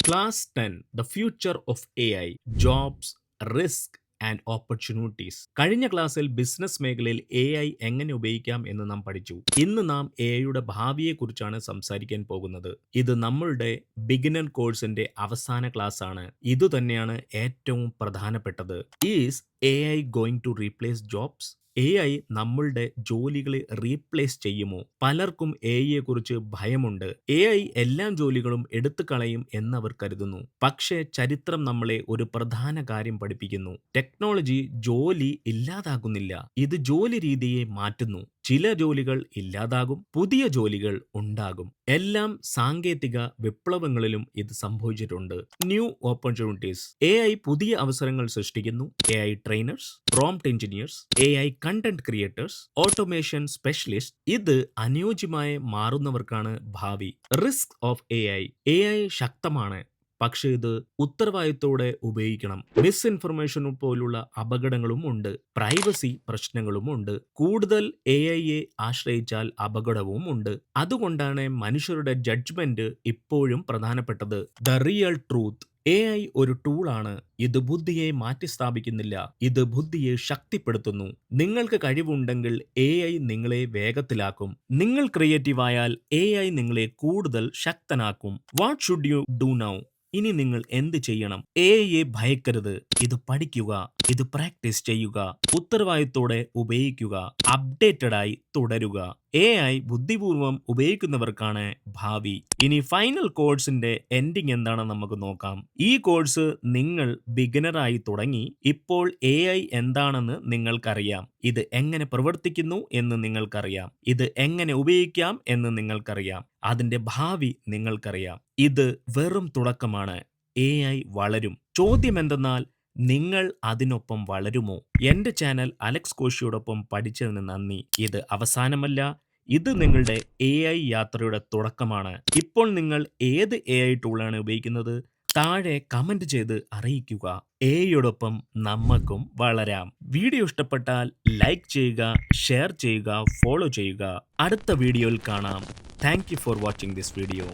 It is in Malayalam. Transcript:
Class 10 The Future of AI Jobs, Risk and opportunities. കഴിഞ്ഞ ക്ലാസ്സിൽ ബിസിനസ് മേഖലയിൽ എ ഐ എങ്ങനെ ഉപയോഗിക്കാം എന്ന് നാം പഠിച്ചു. ഇന്ന് നാം എ ഐയുടെ ഭാവിയെക്കുറിച്ചാണ് സംസാരിക്കാൻ പോകുന്നത്. ഇത് നമ്മളുടെ ബിഗിനർ കോഴ്സിന്റെ അവസാന ക്ലാസ് ആണ്. ഇതുതന്നെയാണ് ഏറ്റവും പ്രധാനപ്പെട്ടത്. Is A I going to replace jobs? A I നമ്മളുടെ ജോലികളെ റീപ്ലേസ് ചെയ്യുമോ? പലർക്കും എ ഐയെ കുറിച്ച് ഭയമുണ്ട്. എ ഐ എല്ലാ ജോലികളും എടുത്തു കളയും എന്നവർ കരുതുന്നു. പക്ഷേ ചരിത്രം നമ്മളെ ഒരു പ്രധാന കാര്യം പഠിപ്പിക്കുന്നു. ടെക്നോളജി ജോലി ഇല്ലാതാകുന്നില്ല, ഇത് ജോലി രീതിയെ മാറ്റുന്നു. ചില ജോലികൾ ഇല്ലാതാകും, പുതിയ ജോലികൾ ഉണ്ടാകും. എല്ലാം സാങ്കേതിക വിപ്ലവങ്ങളിലും ഇത് സംഭവിച്ചിട്ടുണ്ട്. New opportunities. എ ഐ പുതിയ അവസരങ്ങൾ സൃഷ്ടിക്കുന്നു. A I trainers, prompt engineers, A I content creators, automation specialist. ഇത് അനുയോജ്യമായി മാറുന്നവർക്കാണ് ഭാവി. Risk of A I. A I ശക്തമാണ്, പക്ഷേ ഇത് ഉത്തരവാദിത്തോടെ ഉപയോഗിക്കണം. മിസ്ഇൻഫർമേഷൻ പോലുള്ള അപകടങ്ങളും ഉണ്ട്. പ്രൈവസി പ്രശ്നങ്ങളും ഉണ്ട്. കൂടുതൽ എ ഐയെ ആശ്രയിച്ചാൽ അപകടവും ഉണ്ട്. അതുകൊണ്ടാണ് മനുഷ്യരുടെ ജഡ്ജ്മെന്റ് ഇപ്പോഴും പ്രധാനപ്പെട്ടത്. The real truth. A I ഒരു ടൂളാണ്. ഇത് ബുദ്ധിയെ മാറ്റിസ്ഥാപിക്കുന്നില്ല, ഇത് ബുദ്ധിയെ ശക്തിപ്പെടുത്തുന്നു. നിങ്ങൾക്ക് കഴിവുണ്ടെങ്കിൽ എ ഐ നിങ്ങളെ വേഗത്തിലാക്കും. നിങ്ങൾ ക്രിയേറ്റീവ് ആയാൽ എ ഐ നിങ്ങളെ കൂടുതൽ ശക്തനാക്കും. What should you do now? ഇനി നിങ്ങൾ എന്ത് ചെയ്യണം? എ ഐയെ ഭയക്കരുത്. ഇത് പഠിക്കുക, ഇത് പ്രാക്ടീസ് ചെയ്യുക, ഉത്തരവാദിത്തോടെ ഉപയോഗിക്കുക, അപ്ഡേറ്റഡ് ആയി തുടരുക. എ ഐ ബുദ്ധിപൂർവം ഉപയോഗിക്കുന്നവർക്കാണ് ഭാവി. ഇനി ഫൈനൽ കോഴ്സിന്റെ എൻഡിങ് എന്താണെന്ന് നമുക്ക് നോക്കാം. ഈ കോഴ്സ് നിങ്ങൾ ബിഗിനറായി തുടങ്ങി. ഇപ്പോൾ എ ഐ എന്താണെന്ന് നിങ്ങൾക്കറിയാം. ഇത് എങ്ങനെ പ്രവർത്തിക്കുന്നു എന്ന് നിങ്ങൾക്കറിയാം. ഇത് എങ്ങനെ ഉപയോഗിക്കാം എന്ന് നിങ്ങൾക്കറിയാം. അതിന്റെ ഭാവി നിങ്ങൾക്കറിയാം. ഇത് വെറും തുടക്കമാണ്. എ ഐ വളരും. ചോദ്യം എന്തെന്നാൽ, നിങ്ങൾ അതിനൊപ്പം വളരുമോ? എന്റെ ചാനൽ അലക്സ് കോശിയോടൊപ്പം പഠിച്ചതിന് നന്ദി. ഇത് അവസാനമല്ല, ഇത് നിങ്ങളുടെ എ ഐ യാത്രയുടെ തുടക്കമാണ്. ഇപ്പോൾ നിങ്ങൾ ഏത് എ ഐ ടൂളാണ് ഉപയോഗിക്കുന്നത്? താഴെ കമന്റ് ചെയ്ത് അറിയിക്കുക. എ ഐയോടൊപ്പം നമ്മൾക്കും വളരാം. വീഡിയോ ഇഷ്ടപ്പെട്ടാൽ ലൈക്ക് ചെയ്യുക, ഷെയർ ചെയ്യുക, ഫോളോ ചെയ്യുക. അടുത്ത വീഡിയോയിൽ കാണാം. Thank you for watching this video.